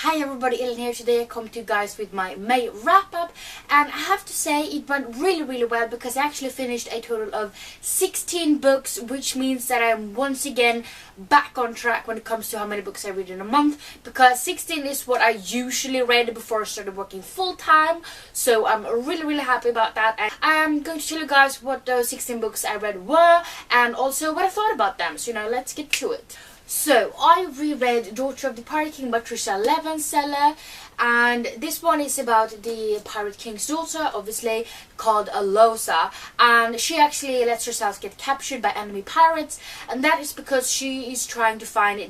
Hi everybody, Ellen here. Today I come to you guys with my May wrap-up, and I have to say it went really well because I actually finished a total of 16 books, which means that I'm once again back on track when it comes to how many books I read in a month, because 16 is what I usually read before I started working full-time, so I'm really happy about that. And I'm going to tell you guys what those 16 books I read were and also what I thought about them, so let's get to it. So, I reread Daughter of the Pirate King by Trisha Levenseller, and this one is about the Pirate King's daughter, obviously, called Alosa, and she actually lets herself get captured by enemy pirates, and that is because she is trying to find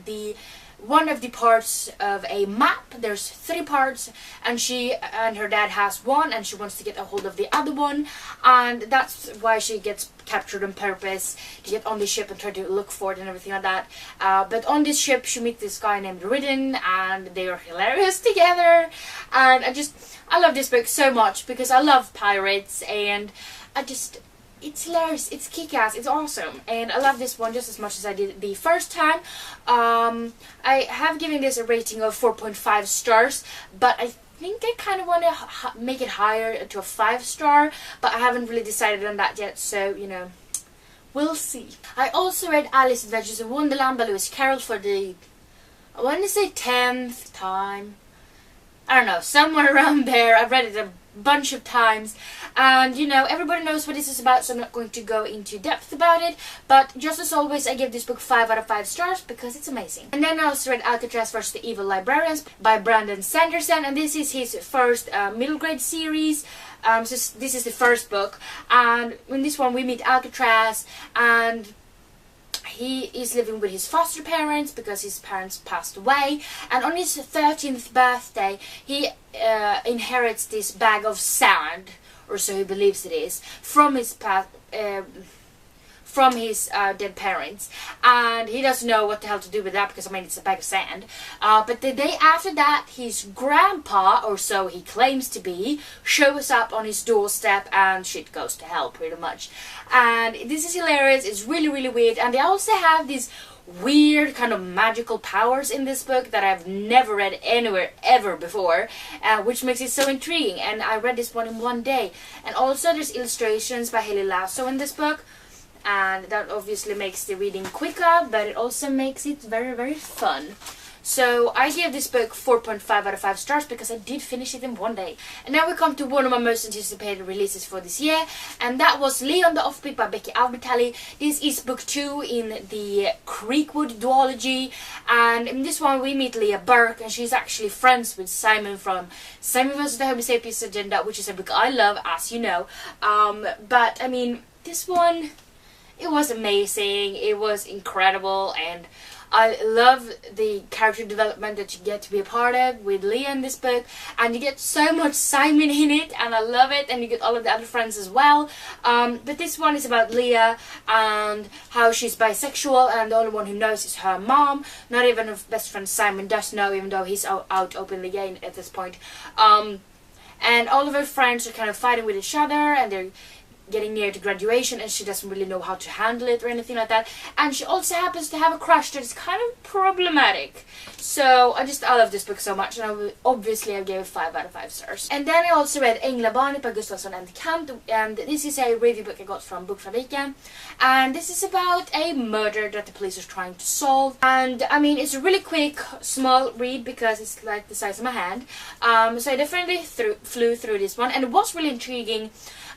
one of the parts of a map. There's 3 parts, and she and her dad has one, and she wants to get a hold of the other one, and that's why she gets captured on purpose, to get on the ship and try to look for it and everything like that. But on this ship she meets this guy named Riordan, and they are hilarious together, and I love this book so much because I love pirates, and it's hilarious, it's kick-ass, it's awesome, and I love this one just as much as I did the first time. I have given this a rating of 4.5 stars, but I think I kind of want to make it higher to a 5-star, but I haven't really decided on that yet, so, we'll see. I also read Alice's Adventures in Wonderland by Carroll for the, I want to say 10th time. I don't know, somewhere around there. I've read it a bunch of times, and everybody knows what this is about, so I'm not going to go into depth about it, but just as always I give this book 5 out of 5 stars because it's amazing. And then I also read Alcatraz vs. the Evil Librarians by Sanderson, and this is his first middle grade series. So this is the first book, and in this one we meet Alcatraz, and he is living with his foster parents because his parents passed away, and on his 13th birthday he inherits this bag of sand, or so he believes it is, from his dead parents, and he doesn't know what the hell to do with that because it's a bag of sand. But the day after that, his grandpa, or so he claims to be, shows up on his doorstep, and shit goes to hell pretty much. And this is hilarious. It's really weird, and they also have these weird kind of magical powers in this book that I've never read anywhere ever before, which makes it so intriguing. And I read this one in one day. And also there's illustrations by Haley Lasso in this book, and that obviously makes the reading quicker, but it also makes it very fun. So I gave this book 4.5 out of 5 stars because I did finish it in one day. And now we come to one of my most anticipated releases for this year, and that was Leon the Offbeat by Becky Albertalli. This is book 2 in the Creekwood duology, and in this one we meet Leah Burke, and she's actually friends with Simon from Simon vs. the Homo Sapiens Agenda, which is a book I love, as you know. But this one, it was amazing, it was incredible, and I love the character development that you get to be a part of with Leah in this book, and you get so much Simon in it, and I love it, and you get all of the other friends as well. But this one is about Leah and how she's bisexual, and the only one who knows is her mom. Not even her best friend Simon does know, even though he's out openly gay at this point. And all of her friends are kind of fighting with each other, and they're getting near to graduation, and she doesn't really know how to handle it or anything like that, and she also happens to have a crush that is kind of problematic. So I love this book so much, and obviously I gave it 5 out of 5 stars. And then I also read Änglabarnet by Gustafsson and Kant, and this is a review book I got from Bokfabriken, and this is about a murder that the police are trying to solve, and it's a really quick small read because it's like the size of my hand, so I definitely flew through this one, and it was really intriguing.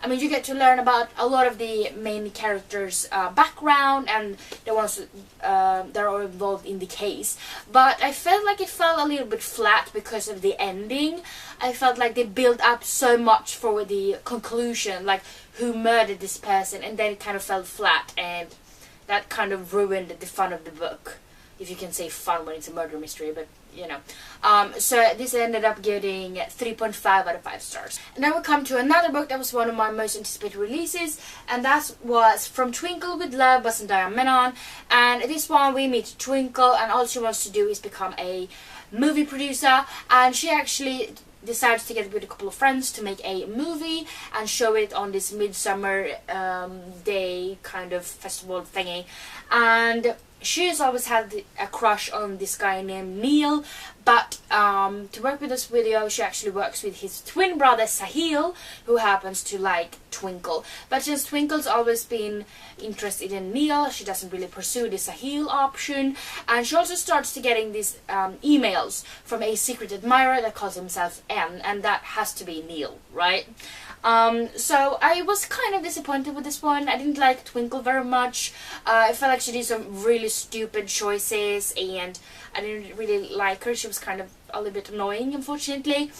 You get to learn about a lot of the main characters' background and the ones that are involved in the case. But I felt like it fell a little bit flat because of the ending. I felt like they built up so much for the conclusion, like who murdered this person, and then it kind of fell flat, and that kind of ruined the fun of the book. If you can say fun when it's a murder mystery, but so this ended up getting 3.5 out of 5 stars. And now we come to another book that was one of my most anticipated releases, and that was From Twinkle with Love by Zendaya Menon. And this one we meet Twinkle, and all she wants to do is become a movie producer, and she actually decides to get with a couple of friends to make a movie and show it on this midsummer day kind of festival thingy. And she's always had a crush on this guy named Neil, but to work with this video, she actually works with his twin brother Sahil, who happens to like Twinkle. But since Twinkle's always been interested in Neil, she doesn't really pursue the Sahil option, and she also starts to getting these emails from a secret admirer that calls himself N, and that has to be Neil, right? So I was kind of disappointed with this one. I didn't like Twinkle very much. I felt like she did some really stupid choices, and I didn't really like her. She was kind of a little bit annoying, unfortunately.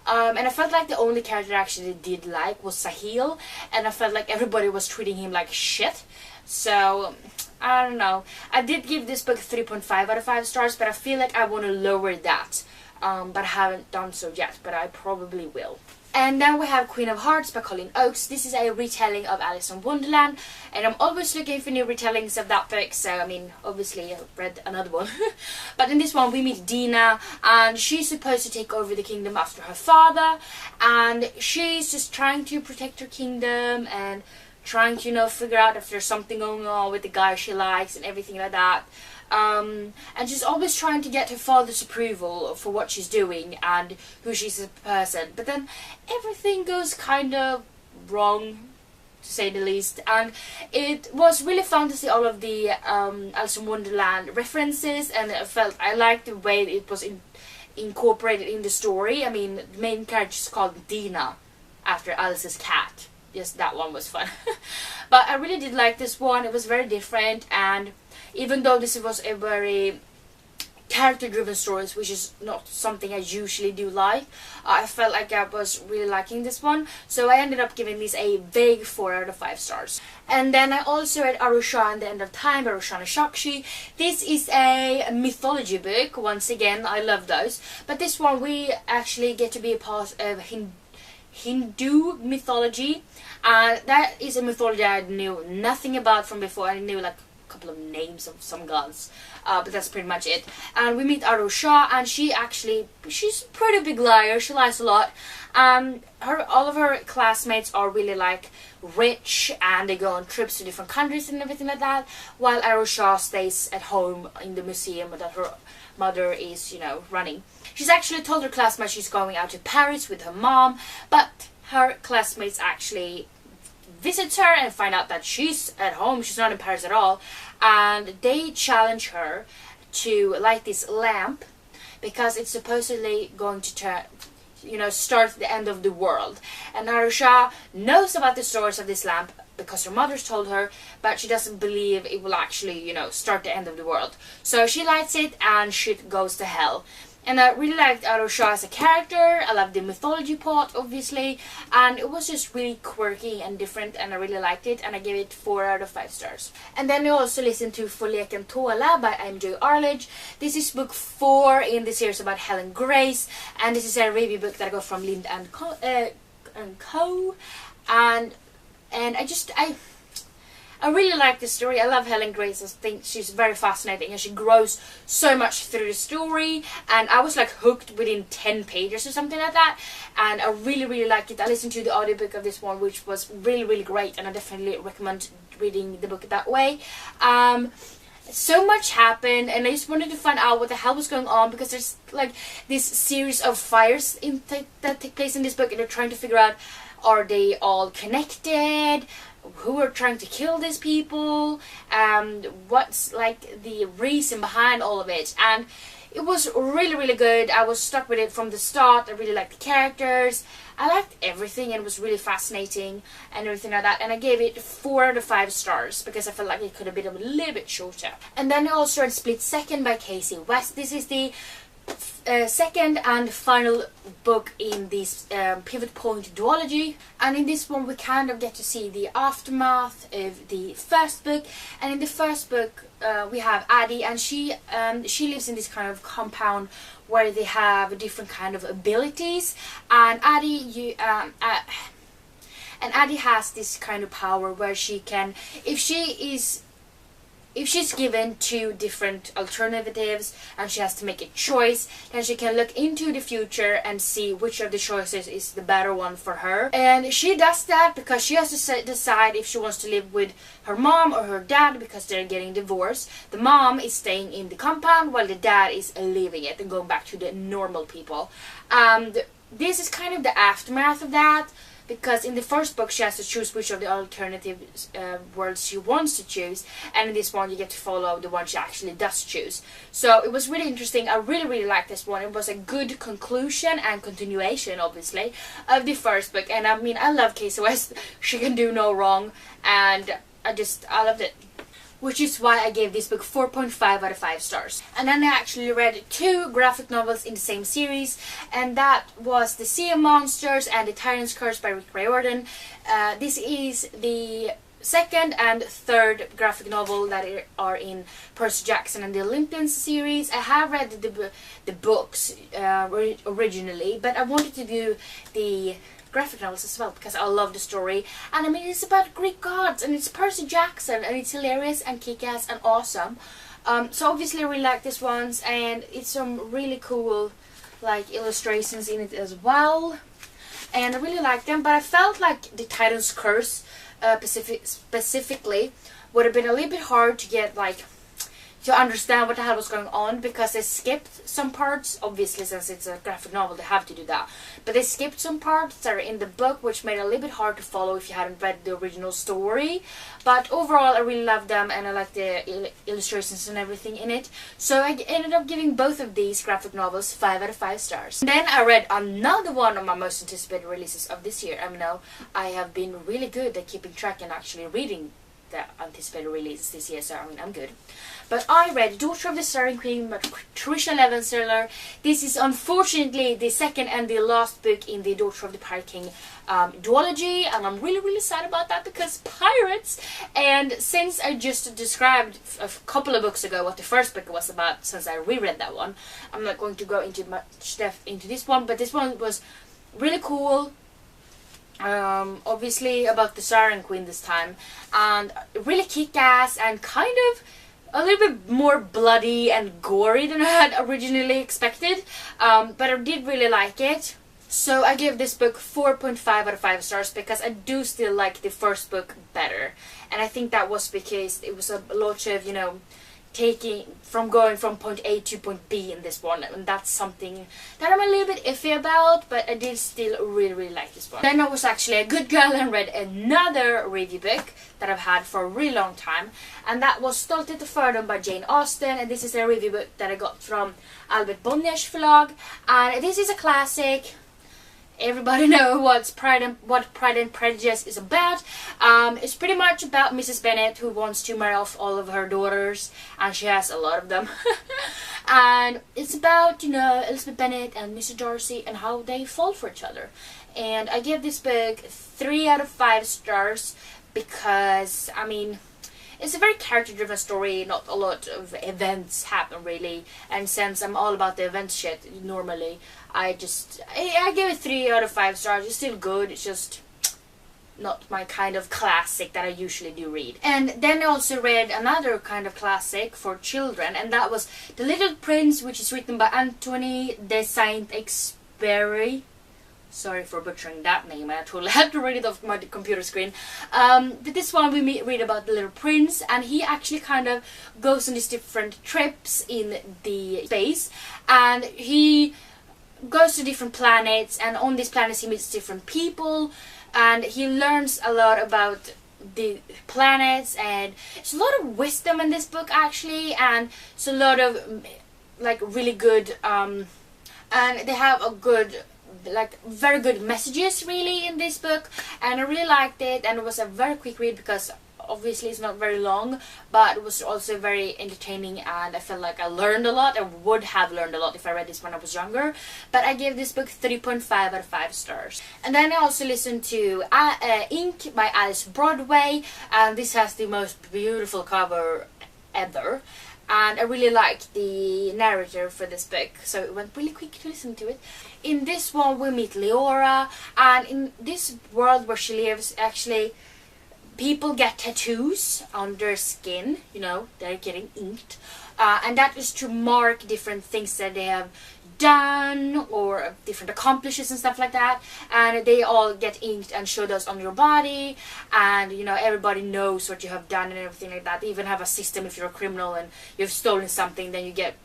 And I felt like the only character I actually did like was Sahil, and I felt like everybody was treating him like shit. So, I don't know. I did give this book 3.5 out of 5 stars, but I feel like I want to lower that. But I haven't done so yet, but I probably will. And then we have Queen of Hearts by Colleen Oakes. This is a retelling of Alice in Wonderland, and I'm always looking for new retellings of that book, so I mean, obviously I've read another one. But in this one we meet Dina, and she's supposed to take over the kingdom after her father, and she's just trying to protect her kingdom and trying to, you know, figure out if there's something going on with the guy she likes and everything like that. And she's always trying to get her father's approval for what she's doing and who she's as a person. But then everything goes kind of wrong, to say the least. And it was really fun to see all of the Alice in Wonderland references, and I liked the way it was incorporated in the story. I mean, the main character is called Dina, after Alice's cat. Yes, that one was fun. But I really did like this one. It was very different, and even though this was a very character-driven story, which is not something I usually do like, I felt like I was really liking this one. So I ended up giving this a vague 4 out of 5 stars. And then I also read Arusha and the End of Time by Roshana Shakshi. This is a mythology book. Once again, I love those. But this one we actually get to be a part of Hindu mythology. That is a mythology I knew nothing about from before. I knew like couple of names of some gods, but that's pretty much it. And we meet Arusha, and she's a pretty big liar. She lies a lot. All of her classmates are really like rich, and they go on trips to different countries and everything like that, while Arusha stays at home in the museum that her mother is, you know, running. She's actually told her classmates she's going out to Paris with her mom, but her classmates actually visits her and find out that she's at home, she's not in Paris at all, and they challenge her to light this lamp because it's supposedly going to start the end of the world. And Arusha knows about the source of this lamp because her mother's told her, but she doesn't believe it will actually, start the end of the world. So she lights it and shit goes to hell. And I really liked Arusha as a character. I loved the mythology part, obviously, and it was just really quirky and different, and I really liked it, and I gave it 4 out of 5 stars. And then I also listened to Förleken Tåla by MJ Arledge. This is book 4 in the series about Helen Grace, and this is a review book that I got from Lind and Co. And I really like the story. I love Helen Grace. I think she's very fascinating, and she grows so much through the story, and I was like hooked within 10 pages or something like that, and I really, really liked it. I listened to the audiobook of this one, which was really, really great, and I definitely recommend reading the book that way. So much happened, and I just wanted to find out what the hell was going on, because there's like this series of fires that take place in this book, and they're trying to figure out, are they all connected? Who are trying to kill these people? What's like the reason behind all of it? And it was really, really good. I was stuck with it from the start. I really liked the characters. I liked everything, and it was really fascinating and everything like that. And I gave it 4 out of 5 stars because I felt like it could have been a little bit shorter. And then I also read Split Second by Casey West. This is the second and final book in this pivot point duology, and in this one we kind of get to see the aftermath of the first book. And in the first book we have Addie, and she lives in this kind of compound where they have different kind of abilities, and Addie has this kind of power where she can, if she is if she's given two different alternatives and she has to make a choice, then she can look into the future and see which of the choices is the better one for her. And she does that because she has to decide if she wants to live with her mom or her dad, because they're getting divorced. The mom is staying in the compound while the dad is leaving it and going back to the normal people. This is kind of the aftermath of that, because in the first book she has to choose which of the alternative worlds she wants to choose, and in this one you get to follow the one she actually does choose. So it was really interesting. I really liked this one. It was a good conclusion and continuation, obviously, of the first book. And I mean, I love Casey West. She can do no wrong, and I loved it. Which is why I gave this book 4.5 out of 5 stars. And then I actually read 2 graphic novels in the same series, and that was The Sea of Monsters and The Tyrants Curse by Riordan. This is the second and third graphic novel that are in Percy Jackson and the Olympians series. I have read the books originally, but I wanted to do the graphic novels as well because I love the story. And I mean, it's about Greek gods and it's Percy Jackson and it's hilarious and kick-ass and awesome. So obviously I really like this one, and it's some really cool like illustrations in it as well, and I really like them. But I felt like the Titans Curse specifically would have been a little bit hard to get to understand what the hell was going on, because they skipped some parts. Obviously, since it's a graphic novel, they have to do that. But they skipped some parts that are in the book, which made it a little bit hard to follow if you hadn't read the original story. But overall, I really love them, and I like the illustrations and everything in it. So I ended up giving both of these graphic novels 5 out of 5 stars. And then I read another one of my most anticipated releases of this year. I know I have been really good at keeping track and actually reading the anticipated releases this year, so I mean, I'm good. But I read Daughter of the Starring Queen by Trisha Levenseller. This is unfortunately the second and the last book in the Daughter of the Pirate King duology, and I'm really sad about that, because pirates. And since I just described a couple of books ago what the first book was about, since I reread that one, I'm not going to go into much depth into this one, but this one was really cool. Obviously about the Siren Queen this time, and really kick-ass and kind of a little bit more bloody and gory than I had originally expected, but I did really like it. So I give this book 4.5 out of 5 stars because I do still like the first book better, and I think that was because it was a lot of, you know, going from point A to point B in this one, and that's something that I'm a little bit iffy about, but I did still really like this one. Then I was actually a good girl and read another review book that I've had for a really long time, and that was Stolthet och Fördom by Jane Austen, and this is a review book that I got from Albert Bonniers förlag, and this is a classic. Everybody know what Pride and Prejudice is about. It's pretty much about Mrs. Bennet, who wants to marry off all of her daughters, and she has a lot of them. And it's about, you know, Elizabeth Bennet and Mr. Darcy and how they fall for each other. And I give this book 3 out of 5 stars because, I mean, it's a very character-driven story. Not a lot of events happen really, and since I'm all about the event shit normally, I give it 3 out of 5 stars. It's still good. It's just not my kind of classic that I usually do read. And then I also read another kind of classic for children, and that was The Little Prince, which is written by Anthony de Saint-Exupéry. Sorry for butchering that name, I totally had to read it off my computer screen. But this one we read about the Little Prince, and he actually kind of goes on these different trips in the space, and he goes to different planets, and on these planets he meets different people, and he learns a lot about the planets, and there's a lot of wisdom in this book actually, and it's a lot of like really good, and they have a good, like very good messages really in this book, and I really liked it, and it was a very quick read because obviously it's not very long, but it was also very entertaining, and I felt like I learned a lot. I would have learned a lot if I read this when I was younger, but I gave this book 3.5 out of 5 stars. And then I also listened to Ink by Alice Broadway, and this has the most beautiful cover ever. And I really liked the narrator for this book, so it went really quick to listen to it. In this one we meet Leora, and in this world where she lives, actually people get tattoos on their skin, you know, they're getting inked, and that is to mark different things that they have done or different accomplishments and stuff like that, and they all get inked and show those on your body, and you know, everybody knows what you have done and everything like that. They even have a system if you're a criminal and you've stolen something, then you get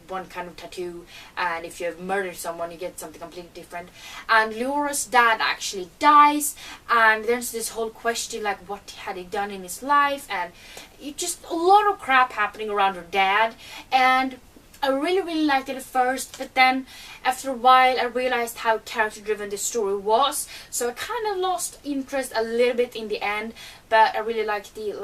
one kind of tattoo, and if you have murdered someone you get something completely different. And Leora's dad actually dies, and there's this whole question like what had he done in his life, and it just a lot of crap happening around her dad. And I really liked it at first, but then after a while I realized how character driven this story was, so I kind of lost interest a little bit in the end, but I really liked the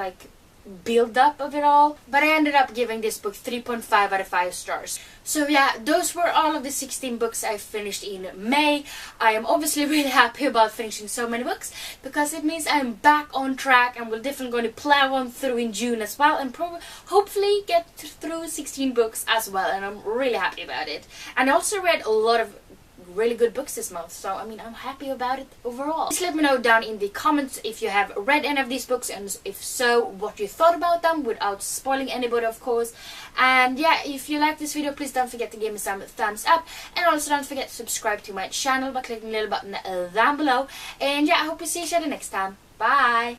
build up of it all. But I ended up giving this book 3.5 out of 5 stars. So yeah, those were all of the 16 books I finished in May. I am obviously really happy about finishing so many books, because it means I'm back on track and we're definitely going to plow on through in June as well, and hopefully get through 16 books as well, and I'm really happy about it. And I also read a lot of really good books this month, so I mean, I'm happy about it overall. Please let me know down in the comments if you have read any of these books, and if so, what you thought about them without spoiling anybody, of course. And yeah, if you like this video, please don't forget to give me some thumbs up, and also don't forget to subscribe to my channel by clicking the little button down below. And yeah, I hope to see each other next time. Bye!